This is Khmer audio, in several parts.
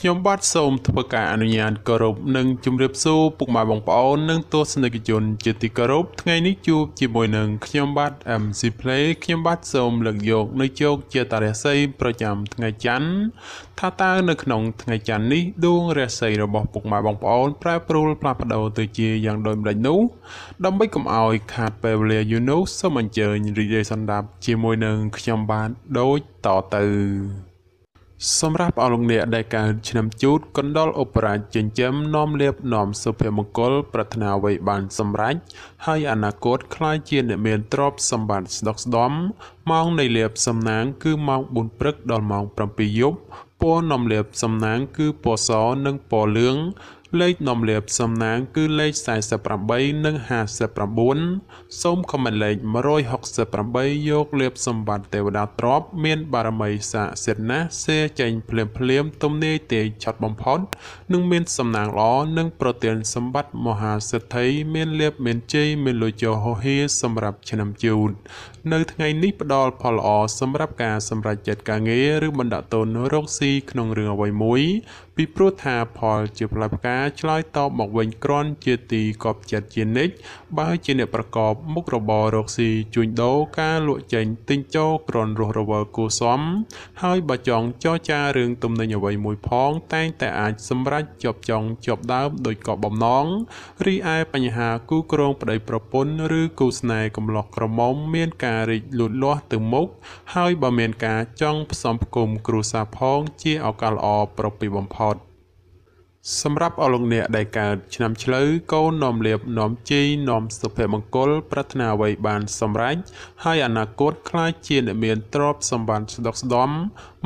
ខ្ញុំបាទសូមធ្វើការអនុញ្ញាតគោរពនិងជម្រាបសួរពុកម៉ែបងប្អូននិងទស្សនិកជនជាទីគោរពថ្ងៃនេះជួបជាមួយនឹងខ្ញុំបាទ MC Play ខ្ញុំបាទសូមលើកយកនៅជោគជាតារាសីប្រចាំថ្ងៃច័ន្ទថាតើនៅក្នុងថ្ងៃច័ន្ទនេះដួងរាសីរបស់ពុកម៉ែបងប្អូនប្រែប្រួលផ្លាស់ប្ដូរទៅជាយ៉ាងដូចម្ដេចនោះដើម្បីកុំឲ្យខាតពេលវេលាយូរនោះសូមអញ្ជើញរីករាយសន្តាប់ជាមួយនឹងខ្ញុំបាទដូចតទៅសម្រាប់អស់លោកអ្នកដែលកើតឆ្នាំជូតកណ្ដុរឧបរាជចិញ្ចឹមនាំលៀបនាំសុភមង្គលប្រាថ្នាអ្វីបានសម្រេចហើយអនាគតក្លាយជាអ្នកមានទ្រព្យសម្បត្តិស្ដុកស្ដម្ភម៉ោងនៃលៀបសំណាងគឺម៉ោង4ព្រឹកដល់ម៉ោង7យប់ពណ៌នាំលៀបសំណាងគឺពណ៌សនិងពណ៌លឿងលេខនាំលៀបសំណាងគឺលេខ48និង59សូមខមមិនលេខ168យកលៀបសម្បត្តិទេវតាទ្រព្យមានបារមីស័ក្តិសិទ្ធិណាស់សេចេញភ្លាមទំនាយទេឆាត់បំផុតនិងមានសំណាងល្អនិងប្រទានសម្បត្តិមហាសិទ្ធិមានលៀបមានជ័យមានលុយចូលហោហៀសម្រាប់ឆ្នាំជូតនៅថ្ងៃនេះផ្ដល់ផលល្អសម្រាប់ការសម្រេចចិត្តការងារឬបណ្ដាក់ទុនរកស៊ីក្នុងរឿងអ្វីមួយពីព្រោះថាផលជាផ្លែផ្កាឆ្លើយតបមកវិញគ្រាន់ជាទីកប់ចិត្តជានិច្ចបើជាអ្នកប្រកបមុខរបររកស៊ីជួញដូរការលក់ចេញទិញចូលគ្រាន់រស់រវើកគួសមហើយបើចង់ចរចារឿងទំនិញអ្វីមួយផងតែងតែអាចសម្រេចជាប់ចង់ជាប់ដើមដោយក៏បំណងរីឯបញ្ហាគូគ្រងប្តីប្រពន្ធឬគូស្នេហ៍កំឡោះក្រមុំមានការរីកលូតលាស់ទៅមុខហើយបើមានការចង់ផ្សំផ្គុំគ្រួសារផងជាឱកាសល្អប្រពៃបំផុតសម្រាប់អស់លោកអ្នកដែលកើតឆ្នាំឆ្លូវកូននាំលៀបនាំជ័យនាំសុភមង្គលប្រាថ្នាអ្វីបានសម្រេចហើយអនាគតក្លាយជាអ្នកមានទ្រព្យសម្បត្តិស្ដុកស្ដម្ភ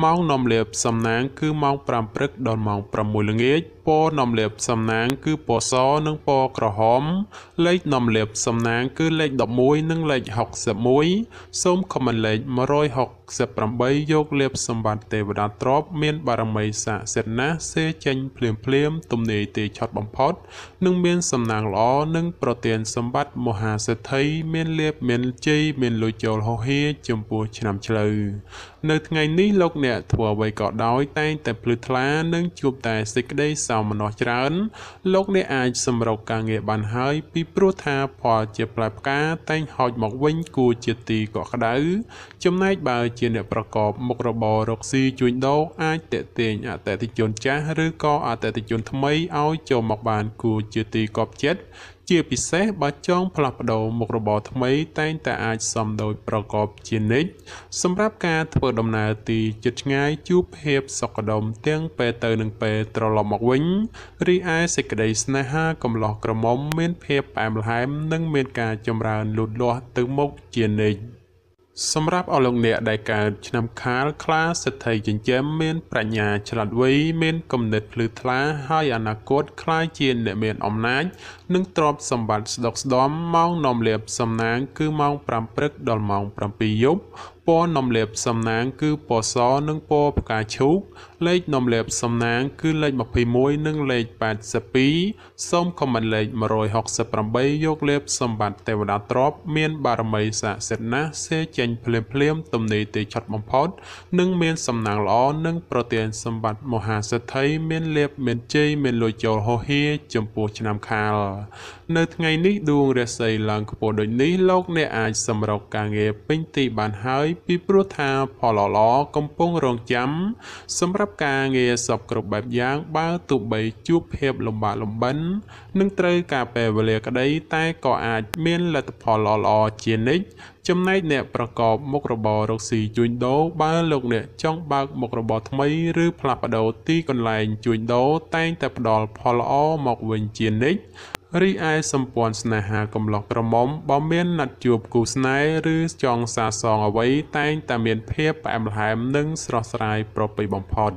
ម៉ោងនាំលៀបសំណាងគឺម៉ោង5ព្រឹកដល់ម៉ោង6ល្ងាចពណ៌នាំលៀបសំណាងគឺពណ៌សនិងពណ៌ក្រហមលេខនាំលៀបសំណាងគឺលេខ11និងលេខ61សូមខមមិនលេខ168យកលៀបសម្បត្តិទេវតាទ្រព្យមានបារមីស័ក្តិសិទ្ធិណាស់សេចេញភ្លាមទំនាយទេឆាត់បំផុតនិងមានសំណាងល្អនិងប្រទានសម្បត្តិមហាសិទ្ធិមានលៀបមានជ័យមានលុយចូលហោហៀចំពោះឆ្នាំឆ្លូវនៅថ្ងៃនេះលោកអ្នកធ្វើអ្វីក៏ដោយតែងតែភ្លឺថ្លានិងជួបតែសេចក្តីសោមនស្សច្រើនលោកអ្នកអាចសម្រុកការងារបានហើយពីព្រោះថាផលជាផ្លែផ្កាតែងហោចមកវិញគួរជាទីកក់ក្ដៅចំណែកបើជាអ្នកប្រកបមុខរបររកស៊ីជួញដូរអាចតេទៀងអតិថិជនចាស់ឬក៏អតិថិជនថ្មីឲ្យចូលមកបានគួរជាទីកប់ចិត្តជាពិសេសបើចង់ផ្លាស់ប្ដូរមុខរបរថ្មីតែងតែអាចសមដោយប្រកបជានិច្ចសម្រាប់ការធ្វើដំណើរទីជិតឆ្ងាយជួបភាពសុខដុមទាំងពេលទៅនិងពេលត្រឡប់មកវិញរីឯសេចក្តីស្នេហាកំឡោះក្រមុំមានភាពផ្អែមល្ហែមនិងមានការចម្រើនលូតលាស់ទៅមុខជានិច្ចសម្រាប់អស់លោកអ្នកដែលកើតឆ្នាំខាលខ្លាសិទ្ធិចិញ្ចឹមមានប្រាជ្ញាឆ្លាតវៃមានគំនិតភ្លឺថ្លាហើយអនាគតក្លាយជាអ្នកមានអំណាចនិងទ្រព្យសម្បត្តិស្ដុកស្ដម្ភម៉ោងនាំលៀបសំណាងគឺម៉ោង5ព្រឹកដល់ម៉ោង7យប់ពណ៌នាំលៀបសំណាងគឺពណ៌សនិងពណ៌ផ្កាឈូកលេខនាំលៀបសំណាងគឺលេខ21និងលេខ82សូមខមមិនលេខ168យកលៀបសម្បត្តិទេវតាទ្រព្យមានបារមីស័ក្តិសិទ្ធិណាស់សេចេញភ្លាមទំនាយទេឆាត់បំផុតនិងមានសំណាងល្អនិងប្រទានសម្បត្តិមហាសិទ្ធិមានលៀបមានជ័យមានលុយចូលហោហៀចំពោះឆ្នាំខាលនៅថ្ងៃនេះដួងរាសីឡើងខ្ពស់ដូចនេះលោកអ្នកអាចសម្រុកការងារពេញទីបានហើយពីព្រោះថាផលល្អកំពុងរងចាំសម្រាប់ការងារសពគ្រប់បែបយ៉ាងបើទោះបីជួបភាពលំបាកលំបិននឹងត្រូវការពេលវេលាក្តីតែក៏អាចមានលទ្ធផលល្អជានិច្ចចំណែកអ្នកប្រកបមុខរបររកស៊ីជួញដូរបើលោកអ្នកចង់បើកមុខរបរថ្មីឬផ្លាស់ប្ដូរទីកន្លែងជួញដូរតែងតែផ្ដល់ផលល្អមកវិញជានិច្ចរីឯសម្ព័ន្ធស្នេហាកំឡោះក្រមុំបើមានណាត់ជួបគូស្នេហ៍ឬចង់សាសងអ្វីតែងតែមានភាពផ្អែមល្ហែមនិងស្រស់ស្រាយប្រពៃបំផុត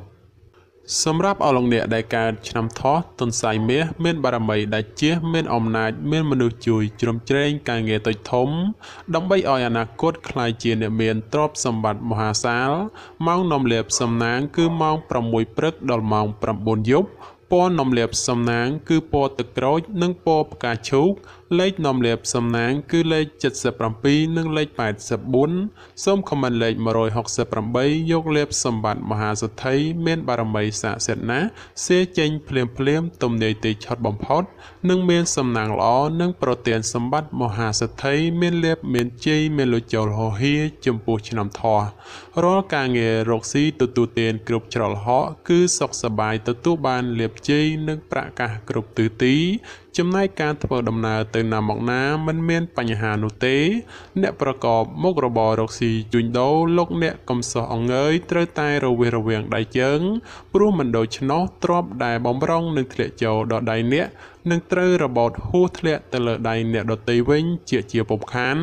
សម្រាប់អស់លោកអ្នកដែលកើតឆ្នាំថោះទុនសាយមាសមានបារមីដាច់ជះមានអំណាចមានមនុស្សជួយជ្រោមជ្រែងការងារតូចធំដើម្បីឲ្យអនាគតក្លាយជាអ្នកមានទ្រព្យសម្បត្តិមហាសាលម៉ោងនាំលៀបសំណាងគឺម៉ោង6ព្រឹកដល់ម៉ោង9យប់ពណ៌នាំលៀបសំណាងគឺពណ៌ទឹកក្រូចនិងពណ៌ផ្កាឈូក លេខនាំលាភសំណាងគឺលេខ77និងលេខ84សូមខមមិនលេខ168យកលាភសម្បត្តិមហាសទ្ធិមានបារមីស័ក្តិសិទ្ធិណាស់សេចេញភ្លាមទំនាយទីឆុតបំផុតនិងមានសំណាងល្អនិងប្រទានសម្បត្តិមហាសទ្ធិមានលាភមានជ័យមានលុយចូលហោហៀចំពោះឆ្នាំធោះរាល់ការងាររកស៊ីទទួលទានគ្រប់ច្រឡហកគឺសុខសប្បាយទទួលបានលាភជ័យនិងប្រាក់កាសគ្រប់ទិសទីចំណែកការធ្វើដំណើរទៅណាមកណាមិនមានបញ្ហានោះទេអ្នកប្រកបមុខរបររកស៊ីជួញដូរលោកអ្នកកំសោះអង្អើយត្រូវតែរវារវាងដៃជើងព្រោះមិនដូច្នោះទ្រព្យដែលបំរុងនឹងធ្លាក់ចូលដល់ដៃអ្នកនឹងត្រូវរបូតហួសធ្លាក់ទៅលើដៃអ្នកដទៃវិញជាពុំខាន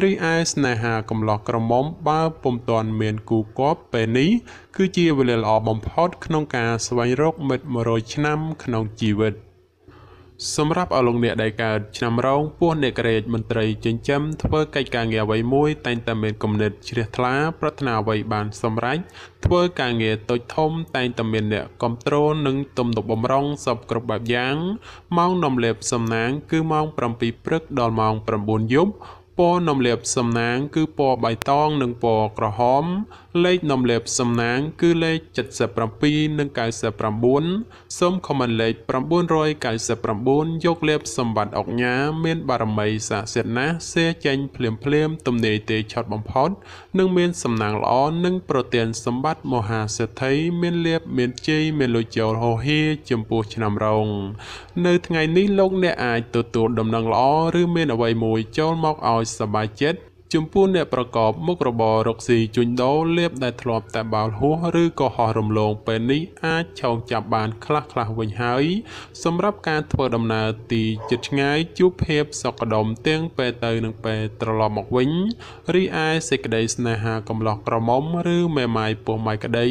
រីឯស្នេហាកំឡោះក្រមុំបើពុំទាន់មានគូគប់ពេលនេះគឺជាវេលាល្អបំផុតក្នុងការស្វែងរកមិត្ត100ឆ្នាំក្នុងជីវិតសម្រាប់អស់លោកអ្នកដែលកើតឆ្នាំរោងពោះអ្នកក្រេតមន្ត្រីចិញ្ចឹមធ្វើកិច្ចការងារអ្វីមួយតែងតែមានគំនិតជ្រះថ្លាប្រាថ្នាអ្វីបានសម្រេចធ្វើការងារតូចធំតែងតែមានអ្នកគ្រប់គ្រងនិងទំនុកបំរុងសពគ្រប់បែបយ៉ាងម៉ោងនាំលាភសំណាងគឺម៉ោង7ព្រឹកដល់ម៉ោង9យប់ពណ៌នាំលាភសំណាងគឺពណ៌បៃតងនិងពណ៌ក្រហមលេខនាំលាភសំណាងគឺលេខ77និង99សូមខមមិនលេខ999យកលាភសម្បត្តិអុកញ៉ាមានបារមីស័ក្តិសិទ្ធិណាស់សេចេញភ្លាមទំនាយទេឆុតបំផុតនិងមានសំណាងល្អនិងប្រទានសម្បត្តិមហាសេដ្ឋីមានលាភមានជ័យមានលុយចូលហោហៀចំពោះឆ្នាំរោងនៅថ្ងៃនេះលោកអ្នកអាចទទួលដំណឹងល្អឬមានអ្វីមួយចូលមកឲ្យសប្បាយចិត្តចំពោះអ្នកប្រកបមុខរបររកស៊ីជួញដូរលាភដែលធ្លាប់តែបាល់ហួសឬក៏ហោះរំលងពេលនេះអាចឆោងចាប់បានខ្លះវិញហើយសម្រាប់ការធ្វើដំណើរទីជិតឆ្ងាយជួបភាពសុខដុមទាំងពេលទៅនិងពេលត្រឡប់មកវិញរីឯសេចក្តីស្នេហាកំឡោះក្រមុំឬមេម៉ាយពោះម៉ាយក្តី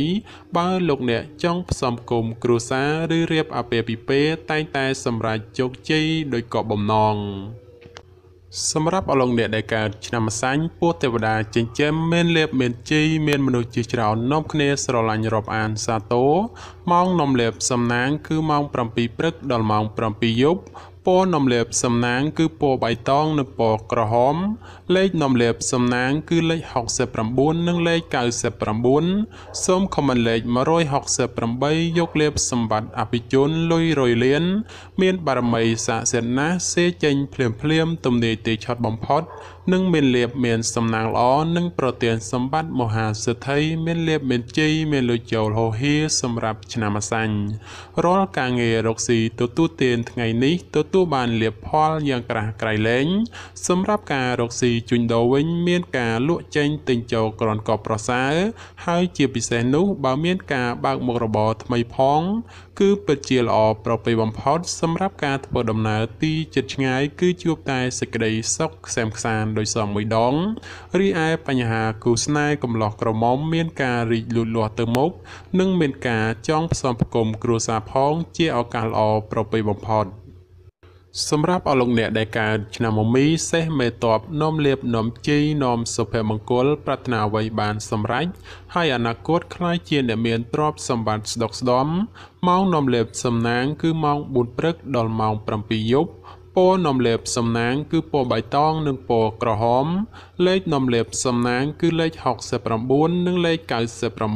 បើលោកអ្នកចង់ផ្សំគុំគ្រួសារឬរៀបអាពាហ៍ពិពាហ៍តែងតែសម្រេចជោគជ័យដោយក៏បំណងសម្រាប់អស់លោកអ្នកដែលកើតឆ្នាំម្សាញ់ពោះទេវតាចិញ្ចឹមមានលាភមានជ័យមានមនុស្សជាច្រើននាំគ្នាស្រឡាញ់រាប់អានសាទរម៉ោងនាំលាភសំណាងគឺម៉ោង7ព្រឹកដល់ម៉ោង7យប់ពណ៌នាំលាភសំណាងគឺពណ៌បៃតងនិងពណ៌ក្រហមលេខនាំលាភសំណាងគឺលេខ69និងលេខ99សូមខមមិនលេខ168យកលាភសម្បត្តិអភិជនលុយរយលានមានបារមីស័ក្តិសិទ្ធិណាស់សេចេញភ្លាមទំនាយទីឆុតបំផុតនិងមានលាភមានសំណាងល្អនិងប្រទានសម្បត្តិមហាសេដ្ឋីមានលាភមានជ័យមានលុយចូលហោហៀសម្រាប់ឆ្នាំម្សាញ់រាល់ការងាររកស៊ីទទួលទានថ្ងៃនេះទទួលបានលាភផលយ៉ាងក្រាស់ក្រៃលែងសម្រាប់ការរកស៊ីជួញដូរវិញមានការលក់ចេញទិញចូលក្រនកបប្រសើរហើយជាពិសេសនោះបើមានការបើកមុខរបរថ្មីផងគឺពិតជាល្អប្រពៃបំផុតសម្រាប់ការធ្វើដំណើរទីជិតឆ្ងាយគឺជួបតែសេចក្តីសុខខ្សែមខ្សាន្តដោយសងមួយដងរីឯបញ្ហាគូស្នេហ៍កំឡោះក្រមុំមានការរីកលូតលាស់ទៅមុខនិងមានការចង់ផ្សំផ្គុំគ្រួសារផងជាឱកាសល្អប្រពៃបំផុតសម្រាប់អស់លោកអ្នកដែលកើតឆ្នាំមមីសេះមេតបនាំលាភនាំជ័យនាំសុភមង្គលប្រាថ្នាអ្វីបានសម្រេចហើយអនាគតក្លាយជាអ្នកមានទ្រព្យសម្បត្តិស្ដុកស្ដម្ភម៉ោងនាំលាភសំណាងគឺម៉ោង4ព្រឹកដល់ម៉ោង7យប់ពណ៌នាំលាភសំណាងគឺពណ៌បៃតងនិងពណ៌ក្រហមលេខនាំលាភសំណាងគឺលេខ69និងលេខ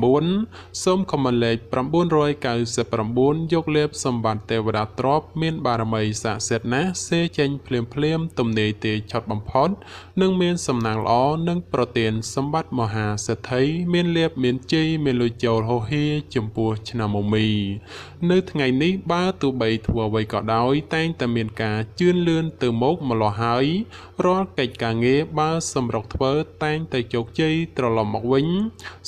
99សូមខមមិនលេខ999យកលាភសម្បត្តិទេវតាទ្រព្យមានបារមីស័ក្តិសិទ្ធិណាស់សេចេញភ្លាមទំនាយទេឆុតបំផុតនិងមានសំណាងល្អនិងប្រទានសម្បត្តិមហាសេដ្ឋីមានលាភមានជ័យមានលុយចូលហោហៀចំពោះឆ្នាំមមីនៅថ្ងៃនេះបើទោះបីធ្វើអ្វីក៏ដោយតែងតែមានការជឿនលឿនទៅមុខម្លោះហើយរាល់កិច្ចការងារបើសម្រុកធ្វើតែងតែជោគជ័យត្រឡប់មកវិញ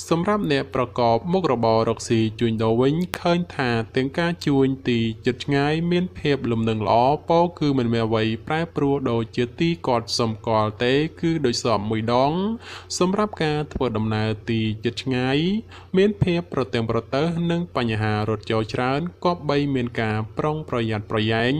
សម្រាប់អ្នកប្រកបមុខរបររកស៊ីជួញដូរវិញឃើញថាទាំងការជួញទីជិតឆ្ងាយមានភាពលំនឹងល្អពោលគឺមិនមានអ្វីប្រែប្រួលដូចជាទីគាត់សម្គាល់ទេគឺដោយសមមួយដងសម្រាប់ការធ្វើដំណើរទីជិតឆ្ងាយមានភាពប្រទាំងប្រទើសនិងបញ្ហារត់ចូលច្រើនក៏បីមានការប្រុងប្រយ័ត្នប្រយែង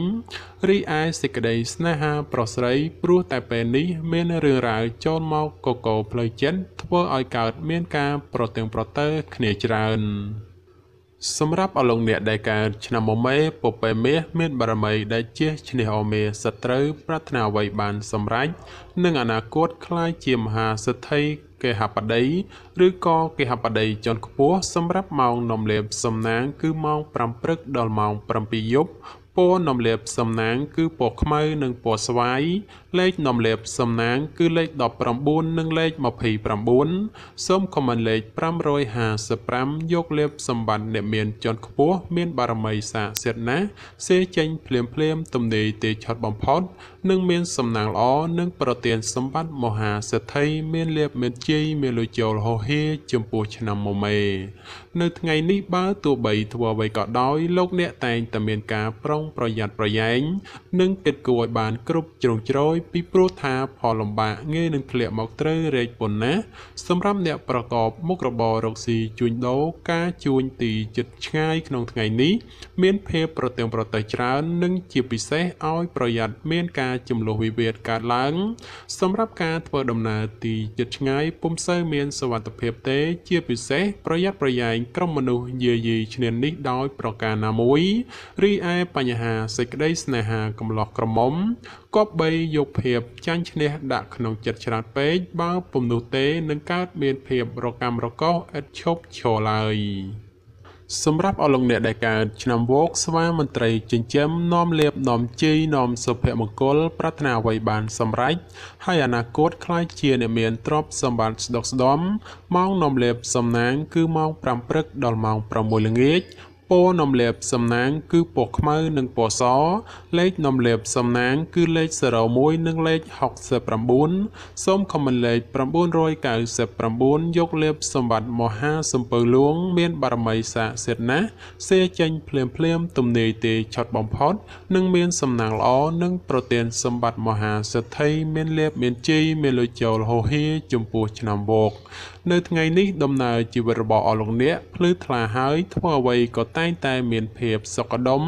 រីឯសេចក្តីស្នេហាប្រុសស្រីព្រោះតែពេលនេះមានរឿងរ៉ាវចូលមកកកផ្លូវចិត្តធ្វើឲ្យកើតមានការប្រទាំងប្រទើគ្នាច្រើន សម្រាប់អលងអ្នកដែលកើតឆ្នាំមមេពពែមាសមានបារមីដែលជាឈ្នះអមេសត្រូវប្រាថ្នាអ្វីបានសម្រេចនឹងអនាគតក្លាយជាមហាសិទ្ធិគេហបតីឬក៏គេហបតីជាន់ខ្ពស់សម្រាប់ម៉ោងនំលាបសំណាងគឺម៉ោង5ព្រឹកដល់ម៉ោង7យប់ពណ៌នំលាបសំណាងគឺពណ៌ខ្មៅនិងពណ៌ស្វាយលេខនំលាបសំណាងគឺលេខ19និងលេខ29សូមខមមិនលេខ555យកលេបសម្បត្តិអ្នកមានជាន់ខ្ពស់មានបារមីសាសិទ្ធណាស់សេចេញភ្លាមទំនេរទេឆត់បំផុតនិងមានសំណាងល្អនិងប្រទានសម្បត្តិមហាសេដ្ឋីមានលេបមានជ័យមានលុយចូលហោហៀចំពោះឆ្នាំមមេនៅថ្ងៃនេះបើទោះបីធ្វើអ្វីក៏ដោយលោកអ្នកតែងតែមានការប្រុងប្រយ័ត្នប្រយែងនិងគិតគូរឲ្យបានគ្រប់ជ្រុងជ្រោយពីព្រោះថាផលលំបាកងាយនឹងធ្លាក់មកត្រូវរែកប៉ុណ្ណាសម្រាប់អ្នកប្រកបមុខរបររកស៊ីជួញដូរការជួញទីជិតឆ្ងាយក្នុងថ្ងៃនេះមានភាពប្រទែងប្រទែងច្រើននិងជាពិសេសឲ្យប្រយ័ត្នមានការចំនួនវិវាទកើតឡើងសម្រាប់ការធ្វើដំណើរទីជិតឆ្ងាយពុំសូវមានសុវត្ថិភាពទេជាពិសេសប្រយ័ត្នប្រយែងក្រុមមនុស្សយាយីឈ្នានីសដោយប្រការណាមួយរីឯបញ្ហាសេចក្តីស្នេហាកំឡោះក្រមុំគប្បីយកភាពចាញ់ឈ្នះដាក់ក្នុងចិត្តច្រើនពេកបើពុំនោះទេនឹងកើតមានភាពរកាំរកោសឥតឈប់ឈរឡើយសម្រាប់អលងអ្នកដែលកើតឆ្នាំវោកស្វាមន្ត្រីចិញ្ចឹមនាំលៀបនាំជ័យនាំសុភមង្គលប្រាថ្នាអ្វីបានសម្រេចហើយអនាគតខ្លាចជាអ្នកមានទ្រព្យសម្បត្តិស្ដុកស្ដំម៉ោងនាំលៀបសំណាងគឺម៉ោង5ព្រឹកដល់ម៉ោង6ល្ងាចពណ៌នំលាបសំណាងគឺពណ៌ខ្មៅនិងពណ៌សលេខនំលាបសំណាងគឺលេខ01និងលេខ69សូមខមមិនលេខ999យកលេបសម្បត្តិមហាសំពៅលួងមានបារមីសាសិទ្ធណាស់សេចេញភ្លាមទំនេរទេឆត់បំផុតនិងមានសំណាងល្អនិងប្រទានសម្បត្តិមហាសិទ្ធិមានលេបមានជ័យមានលុយចូលហោហៀចំពោះឆ្នាំវោកនៅថ្ងៃនេះដំណើរជីវិតរបស់អស់លោកអ្នកភ្លឺថ្លាហើយធ្វើអ្វីក៏តែងតែមានភាពសុខដុម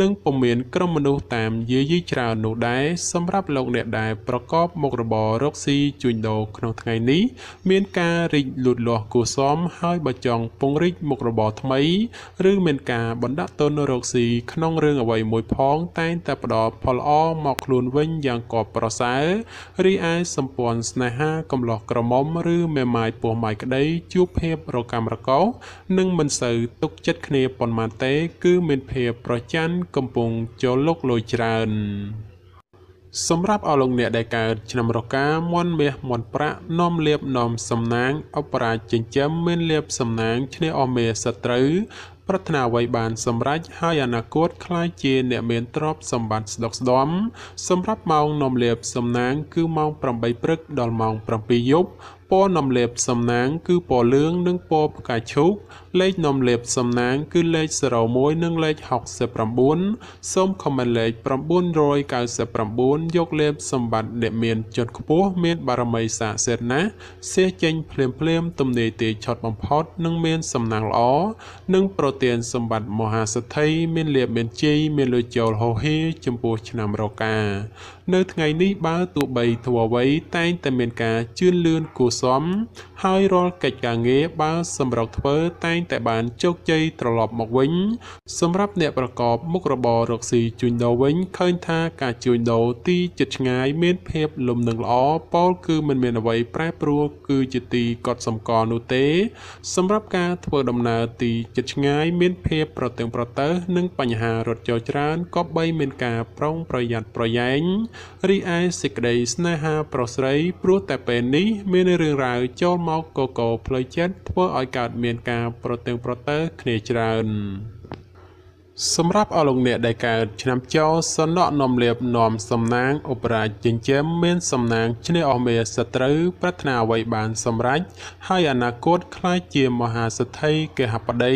និងពុំមានក្រុមមនុស្សតាមយាយីច្រើននោះដែរសម្រាប់លោកអ្នកដែលប្រកបមុខរបររកស៊ីជួញដូរក្នុងថ្ងៃនេះមានការរីកលូតលាស់គួរសមហើយបើចង់ពង្រីកមុខរបរថ្មីឬមានការបណ្ដាក់ទុនរកស៊ីក្នុងរឿងអ្វីមួយផងតែងតែផ្ដល់ផលល្អមកខ្លួនវិញយ៉ាងកប់ប្រសើររីឯសម្ព័ន្ធស្នេហាកំឡោះក្រមុំឬមេម៉ាយពោះម៉ាយក្តីជួបភាពរកាំរកោសនិងមិនសូវទុកចិត្តគ្នាប៉ុន្មានទេគឺមានភាពប្រច័ណ្ឌកំពុងចូលលុកលុយច្រើនសម្រាប់អស់លោកអ្នកដែលកើតឆ្នាំរកាមន់មាសមន់ប្រាក់នាំលៀបនាំសំណាងអបរាជចិញ្ចឹមមានលៀបសំណាងឈ្នះអស់មេសត្រូវប្រាថ្នាអ្វីបានសម្រេចហើយអនាគតខ្លាយជាអ្នកមានទ្រព្យសម្បត្តិស្ដុកស្ដំសម្រាប់ម៉ោងនាំលៀបសំណាងគឺម៉ោង8ព្រឹកដល់ម៉ោង7យប់ពណ៌នំលេបសំណាងគឺពណ៌លឿងនិងពណ៌ផ្កាឈូកលេខនំលេបសំណាងគឺលេខ01និងលេខ69សូមខមមិនលេខ999យកលេបសម្បត្តិអ្នកមានជាន់ខ្ពស់មានបារមីសាសិទ្ធណាស់សេចេញភ្លាមទំនេរទេឆត់បំផុតនិងមានសំណាងល្អនិងប្រទានសម្បត្តិមហាសិទ្ធិមានលេបមានជ័យមានលុយចូលហោហៀចំពោះឆ្នាំរកានៅថ្ងៃនេះបើទោះបីធ្វើអ្វីតែងតែមានការជឿនលឿនគួរសមហើយរាល់កិច្ចការងារបើសម្រុកធ្វើតែងតែបានជោគជ័យត្រឡប់មកវិញសម្រាប់អ្នកប្រកបមុខរបររកស៊ីជួញដូរវិញឃើញថាការជួញដូរទីជិតឆ្ងាយមានភាពលំនឹងល្អពោលគឺមិនមានអ្វីប្រែប្រួលគឺជាទីកត់សម្គាល់នោះទេសម្រាប់ការធ្វើដំណើរទីជិតឆ្ងាយមានភាពប្រទើងប្រទើសនិងបញ្ហារត់ចោលច្រើនក៏បីមានការប្រុងប្រយ័ត្នប្រយែងរីឯសេចក្តីស្នេហាប្រុសស្រីព្រោះតែពេលនេះមានរឿងរ៉ាវចូលមកកកផ្លូវចិត្តធ្វើឲ្យកើតមានការប្រទើងប្រទើសគ្នាច្រើនសម្រាប់អស់លោកអ្នកដែលកើតឆ្នាំចោសនៈនំលៀបនាំសំណាងឧបរាជចិញ្ចឹមមានសំណាងឈ្នះអស់មេសត្រូវប្រាថ្នាអ្វីបានសម្រេចហើយអនាគតខ្លាចជាមហាសិទ្ធិគេហបតី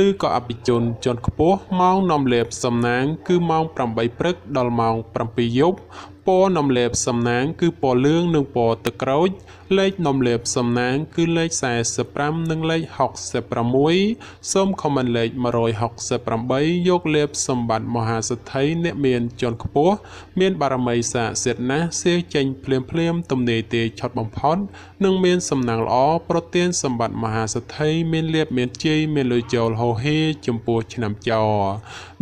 ឬក៏អភិជនជាន់ខ្ពស់ម៉ោងនំលៀបសំណាងគឺម៉ោង8ព្រឹកដល់ម៉ោង7យប់ព ពណ៌នំលេបសំណាងគឺពណ៌លឿងនិងពណ៌ទឹកក្រូចលេខនំលេបសំណាងគឺលេខ45និងលេខ66សូមខមមិនលេខ168យកលេបសម្បត្តិមហាសទ្ធិអ្នកមានជាន់ខ្ពស់មានបារមីស័ក្តិសិទ្ធិណាស់សៀងចេញភ្លាមទំនេរទេឆត់បំផុតនិងមានសំណាងល្អប្រទានសម្បត្តិមហាសទ្ធិមានលៀបមានជ័យមានលុយចូលហូហេចំពោះឆ្នាំចោ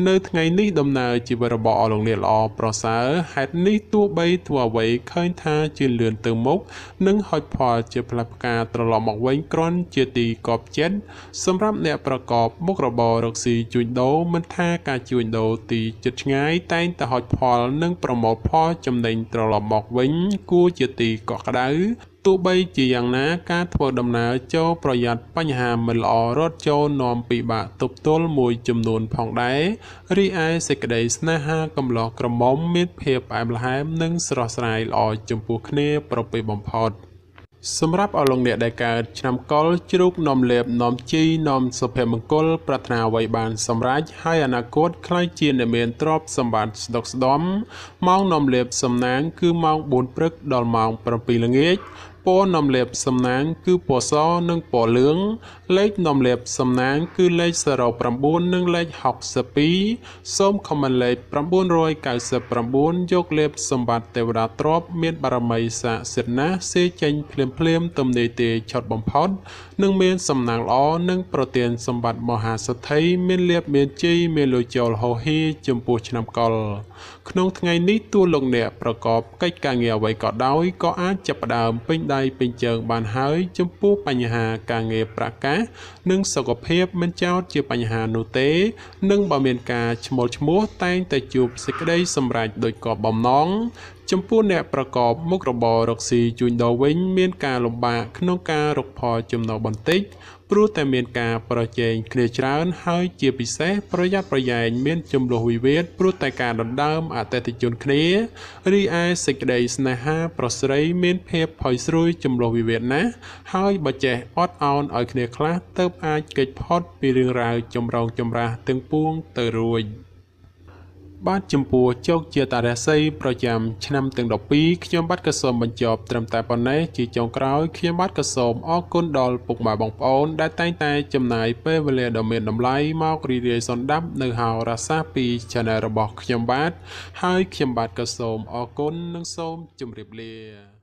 នៅថ្ងៃនេះដំណើរជីវិតរបស់អស់លោកអ្នកល្អប្រសើរហេតុនេះទោះបីធ្វើអ្វីឃើញថាជឿនលឿនទៅមុខនិងហុចផលជាផ្លែផ្កាត្រឡប់មកវិញគ្រាន់ជាទីកប់ចិត្តសម្រាប់អ្នកប្រកបមុខរបររកស៊ីជួញដូរមិនថាការជួញដូរទីជិតឆ្ងាយតែងតែហុចផលនិងប្រមូលផលចំណេញត្រឡប់មកវិញគួរជាទីកក់ក្ដៅទោះបីជាយ៉ាងណាការធ្វើដំណើរចូលប្រយ័ត្នបញ្ហាមិនល្អរត់ចូលនាំពិបាកទប់ទល់មួយចំនួនផងដែររីឯសេចក្តីស្នេហាកំឡោះក្រមុំមានភាពផ្អែមល្ហែមនិងស្រស់ស្រាយល្អចំពោះគ្នាប្រពៃបំផុតសម្រាប់អស់លោកអ្នកដែលកើតឆ្នាំកុរជ្រូកនាំលេបនាំជីនាំសុភមង្គលប្រាថ្នាអ្វីបានសម្រេចហើយអនាគតខ្លាយជាអ្នកមានទ្រព្យសម្បត្តិស្ដុកស្ដម្ភម៉ោងនាំលេបសំណាងគឺម៉ោង4ព្រឹកដល់ម៉ោង7ល្ងាចពណ៌នាំលេបសំណាងគឺពណ៌សនិងពណ៌លឿងលេខនាំលេបសំណាងគឺលេខ09និងលេខ62សូមខមមិនលេខ999យកលេបសម្បត្តិទេវតាទ្រព្យមានបារមីស័ក្តិសិទ្ធិណាស់សេចេញភ្លាមទំនេរទេឆត់បំផុតនិងមានសំណាងល្អនិងប្រទានសម្បត្តិមហាសទ្ធិមានលៀបមានជ័យមានលុយចូលហូហេចំពោះឆ្នាំកុរក្នុងថ្ងៃនេះទោះលោកអ្នកប្រកបកិច្ចការងារអ្វីក៏ដោយក៏អាចចាប់ផ្ដើមពេញដៃពេញជើងបានហើយចំពោះបញ្ហាការងារប្រកាសនិងសុខភាពមិនចោទជាបញ្ហានោះទេនិងបើមានការឈ្មោះតែងតែជួបសេចក្តីសម្រេចដោយគោលបំណងចំពោះអ្នកប្រកបមុខរបររកស៊ីជួញដូរវិញមានការលំបាកក្នុងការរកផលចំណូលបន្តិចព្រោះតែមានការប្រជែងគ្នាច្រើនហើយជាពិសេសប្រយ័ត្នប្រយែងមានចំនួនវិវាទព្រោះតែការដណ្ដើមអតិថិជនគ្នារីឯសេចក្តីស្នេហាប្រស្រីមានភាពផុយស្រួយចំនួនវិវាទណាស់ហើយបើចេះអត់ឱនឲ្យគ្នាខ្លះទើបអាចគេចផុតពីរឿងរ៉ាវចម្រងចម្រាស់ទាំងពួងទៅរួចបាទចំពោះជោគជាតារាសីប្រចាំឆ្នាំទាំង12ខ្ញុំបាទក៏សូមបញ្ចប់ត្រឹមតែប៉ុណ្ណេះជាចុងក្រោយខ្ញុំបាទក៏សូមអរគុណដល់ពុកម៉ែបងប្អូនដែលតែងតែចំណាយពេលវេលាដ៏មានតម្លៃមករីករាយសន្តាប់នៅហោរាសាស្ត្រពី Channel របស់ខ្ញុំបាទហើយខ្ញុំបាទក៏សូមអរគុណនិងសូមជម្រាបលា